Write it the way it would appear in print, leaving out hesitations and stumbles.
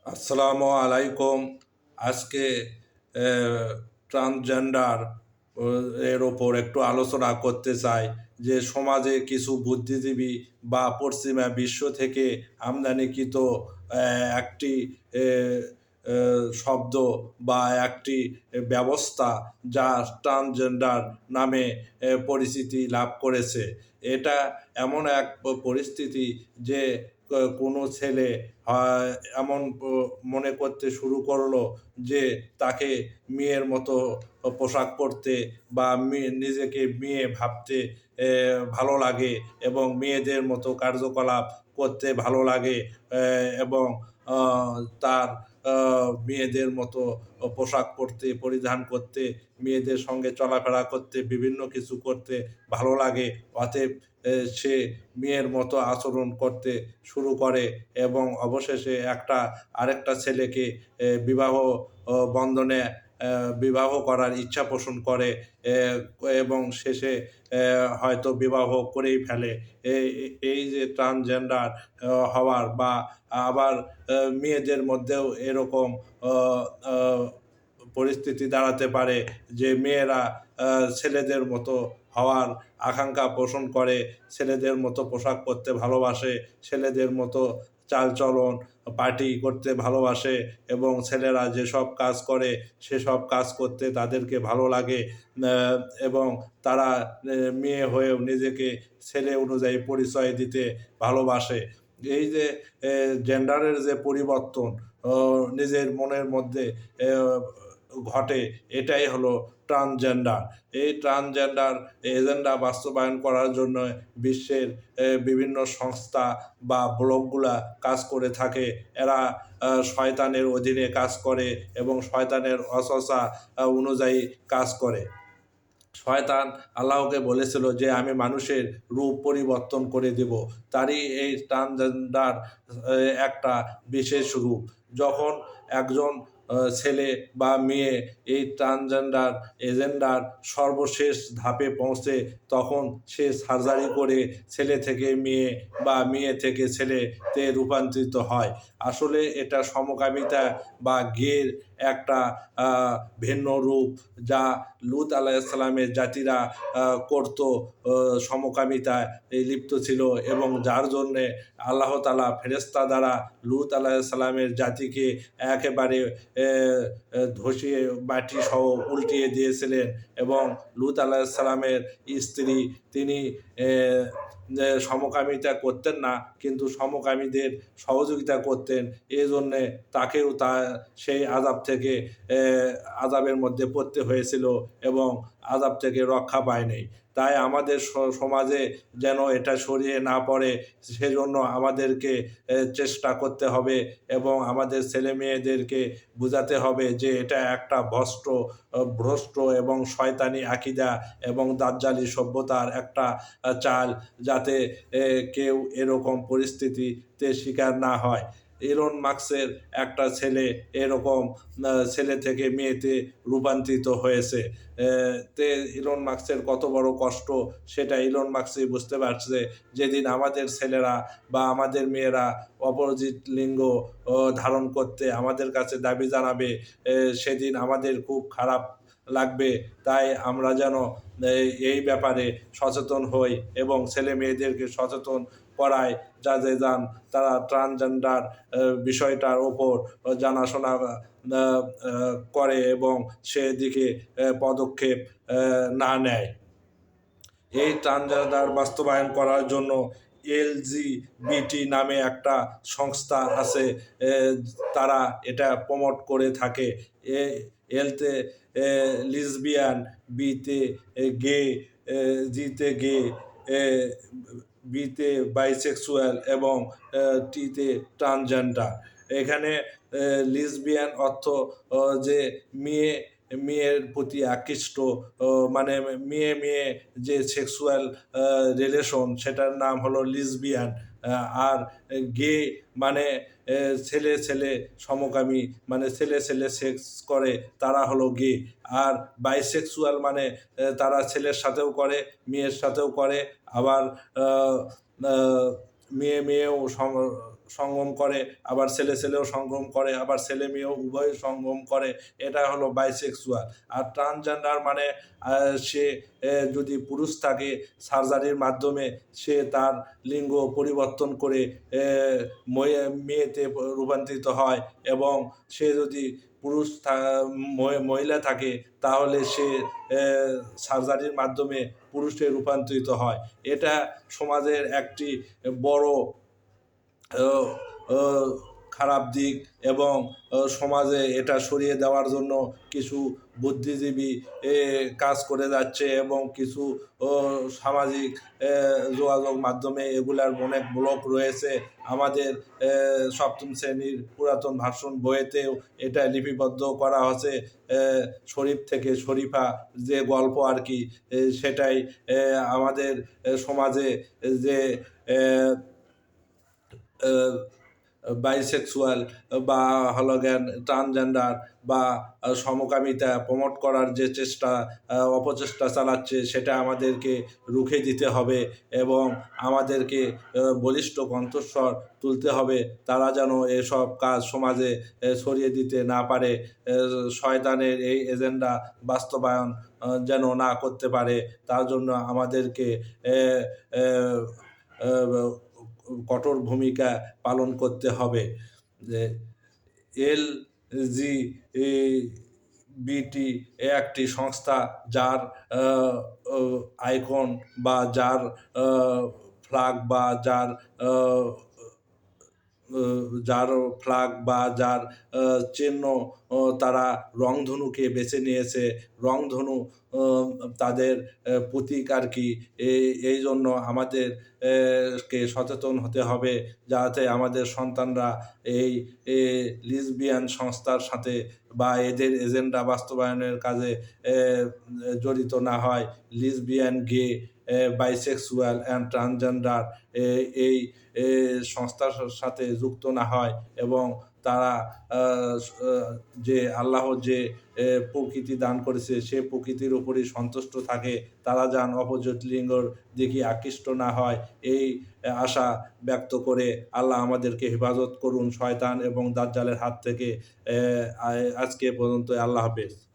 আসসালামু আলাইকুম। আজকে ট্রান্সজেন্ডার এর ওপর একটু আলোচনা করতে চাই যে সমাজে কিছু বুদ্ধিজীবী বা পশ্চিমা বিশ্ব থেকে আমদানিকৃত একটি আহ, শব্দ বা একটি ব্যবস্থা যা ট্রান্সজেন্ডার নামে পরিচিতি লাভ করেছে। এটা এমন এক পরিস্থিতি যে কোনো ছেলে এমন মনে করতে শুরু করলো যে তাকে মেয়ের মতো পোশাক পরতে বা নিজেকে মেয়ে ভাবতে ভালো লাগে এবং মেয়েদের মতো কার্যকলাপ করতে ভালো লাগে, এবং তার মেয়েদের মতো পোশাক পরতে পরিধান করতে, মেয়েদের সঙ্গে চলাফেরা করতে, বিভিন্ন কিছু করতে ভালো লাগে। অতএব সে মেয়ের মতো আচরণ করতে শুরু করে এবং অবশেষে আরেকটা ছেলেকে বিবাহ বন্ধনে বিবাহ করার ইচ্ছা পোষণ করে, এবং শেষে হয়তো বিবাহ করেই ফেলে। এই যে ট্রান্সজেন্ডার হওয়ার বা আবার মেয়েদের মধ্যেও এরকম আহ, আহ, পরিস্থিতি দাঁড়াতে পারে যে মেয়েরা ছেলেদের মতো হওয়ার আকাঙ্ক্ষা পোষণ করে, ছেলেদের মতো পোশাক পরতে ভালোবাসে, ছেলেদের মতো চালচলন পার্টি করতে ভালোবাসে এবং ছেলেরা যেসব কাজ করে সেসব কাজ করতে তাদেরকে ভালো লাগে, এবং তারা মেয়ে হয়েও নিজেকে ছেলে অনুযায়ী পরিচয় দিতে ভালোবাসে। এই যে জেন্ডারের যে পরিবর্তন নিজের মনের মধ্যে ঘটে, এটাই হলো ট্রান্সজেন্ডার। এই ট্রান্সজেন্ডার এজেন্ডা বাস্তবায়ন করার জন্য বিশ্বের বিভিন্ন সংস্থা বা ব্লকগুলা কাজ করে থাকে। এরা শয়তানের অধীনে কাজ করে এবং শয়তানের অসসা অনুযায়ী কাজ করে। শয়তান আল্লাহকে বলেছিল যে আমি মানুষের রূপ পরিবর্তন করে দেব। তারই এই ট্রান্সজেন্ডার একটা বিশেষ রূপ। যখন একজন ছেলে বা মেয়ে এই ট্রান্সজেন্ডার এজেন্ডার সর্বশেষ ধাপে পৌঁছে, তখন সে সার্জারি করে ছেলে থেকে মেয়ে বা মেয়ে থেকে ছেলেতে রূপান্তরিত হয়। আসলে এটা সমকামিতা বা গের একটা ভিন্ন রূপ, যা লুত আলাইসাল্লামের জাতিরা করত, সমকামিতায় লিপ্ত ছিল এবং যার জন্যে আল্লাহ তাআলা ফেরেশতা দ্বারা লুত আলাইসাল্লামের জাতিকে একেবারে ধসিয়ে মাটি সহ উল্টিয়ে দিয়েছিলেন। এবং লুত আলাইসাল্লামের স্ত্রী, তিনি সমকামিতা করতেন না কিন্তু সমকামীদের সহযোগিতা করতেন, এই জন্যে তাকেও সেই আযাব থেকে আযাবের মধ্যে পড়তে হয়েছিল এবং আযাব থেকে রক্ষা পায়নি। তাই আমাদের সমাজে যেন এটা ছড়িয়ে না পড়ে, সেজন্য আমাদেরকে চেষ্টা করতে হবে এবং আমাদের ছেলে মেয়েদেরকে বোঝাতে হবে যে এটা একটা ভ্রষ্ট এবং শয়তানি আকিদা এবং দাজ্জালি সভ্যতার একটা চাল, যাতে কেউ এরকম পরিস্থিতিতে শিকার না হয়। ইলন মাস্কের একটা ছেলে এরকম ছেলে থেকে মেয়েতে রূপান্তরিত হয়েছে। তে ইলন মাস্কের কত বড় কষ্ট সেটা ইলন মাস্কই বুঝতে পারছে। যেদিন আমাদের ছেলেরা বা আমাদের মেয়েরা অপোজিট লিঙ্গ ধারণ করতে আমাদের কাছে দাবি জানাবে, সেদিন আমাদের খুব খারাপ লাগবে। তাই আমরা যেন এই ব্যাপারে সচেতন হই এবং ছেলে মেয়েদেরকে সচেতন করায়, যাতে তারা ট্রান্সজেন্ডার বিষয়টার ওপর জানাশোনা করে এবং সেদিকে পদক্ষেপ না নেয়। এই ট্রান্সজেন্ডার বাস্তবায়ন করার জন্য এলজিবিটি নামে একটা সংস্থা আছে, তারা এটা প্রমোট করে থাকে। এলতে লিসবিয়ান, বিতে গে, জিতে গে, বিতে বাইসেক্সুয়াল এবং টিতে ট্রান্সজেন্ডার। এখানে লিসবিয়ান অর্থ যে মেয়ে মেয়ের প্রতি আকৃষ্ট, মানে মেয়ে মেয়ে যে সেক্সুয়াল রিলেশন, সেটার নাম হলো লিসবিয়ান। আর গে মানে ছেলে ছেলে সমকামী, মানে ছেলে ছেলে সেক্স করে, তারা হলো গে। আর বাইসেক্সুয়াল মানে তারা ছেলের সাথেও করে, মেয়ের সাথেও করে, আবার মেয়ে মেয়েও সঙ্গম করে, আবার ছেলে ছেলেও সঙ্গম করে, আবার ছেলে মেয়েও উভয় সঙ্গম করে। এটা হলো বাইসেক্সুয়াল। আর ট্রান্সজেন্ডার মানে সে যদি পুরুষ থাকে, সার্জারির মাধ্যমে সে তার লিঙ্গ পরিবর্তন করে মেয়েতে রূপান্তরিত হয়, এবং সে যদি পুরুষ মহিলা থাকে তাহলে সে সার্জারির মাধ্যমে পুরুষে রূপান্তরিত হয়। এটা সমাজের একটি বড় আহ, আহ, খারাপ দিক, এবং সমাজে এটা সরিয়ে দেওয়ার জন্য কিছু বুদ্ধিজীবী কাজ করে যাচ্ছে, এবং কিছু সামাজিক যোগাযোগ মাধ্যমে এগুলার অনেক ব্লগ রয়েছে। আমাদের সপ্তম শ্রেণীর পুরাতন ভাষণ বইয়েতেও এটা লিপিবদ্ধ করা হয়েছে। শরীফ থেকে শরীফা যে গল্প আর কি, সেটাই আমাদের সমাজে যে বাইসেক্সুয়াল বা হলো জ্ঞান ট্রান্সজেন্ডার বা সমকামিতা প্রমোট করার যে চেষ্টা অপচেষ্টা চালাচ্ছে, সেটা আমাদেরকে রুখে দিতে হবে, এবং আমাদেরকে বলিষ্ঠ কণ্ঠস্বর তুলতে হবে। তারা যেন এসব কাজ সমাজে ছড়িয়ে দিতে না পারে, শয়তানের এই এজেন্ডা বাস্তবায়ন যেন না করতে পারে। তার জন্য আমাদেরকে কঠোর ভূমিকা পালন করতে হবে। যে LGBT একটি সংস্থা, যার আইকন বা যার ফ্ল্যাগ বা যার ফ্ল্যাগ বা যার চিহ্ন, তারা রংধনুকে বেছে নিয়েছে। রংধনু তাদের প্রতীক আর কি। এই জন্য আমাদের কে সচেতন হতে হবে, যাতে আমাদের সন্তানরা এই লিসবিয়ান সংস্থার সাথে বা এদের এজেন্ডা বাস্তবায়নের কাজে জড়িত না হয়। লিসবিয়ান, গে, বাইসেক্সুয়াল অ্যান্ড ট্রান্সজেন্ডার এই সংস্থার সাথে যুক্ত না হয়, এবং তারা যে আল্লাহ যে প্রকৃতি দান করেছে সে প্রকৃতির উপরই সন্তুষ্ট থাকে। তারা যেন অপোজিট লিঙ্গর দিকে আকৃষ্ট না হয়, এই আশা ব্যক্ত করে আল্লাহ আমাদেরকে হেফাজত করুন শয়তান এবং দাজ্জালের হাত থেকে। আজকে পর্যন্ত। আল্লাহ হাফেজ।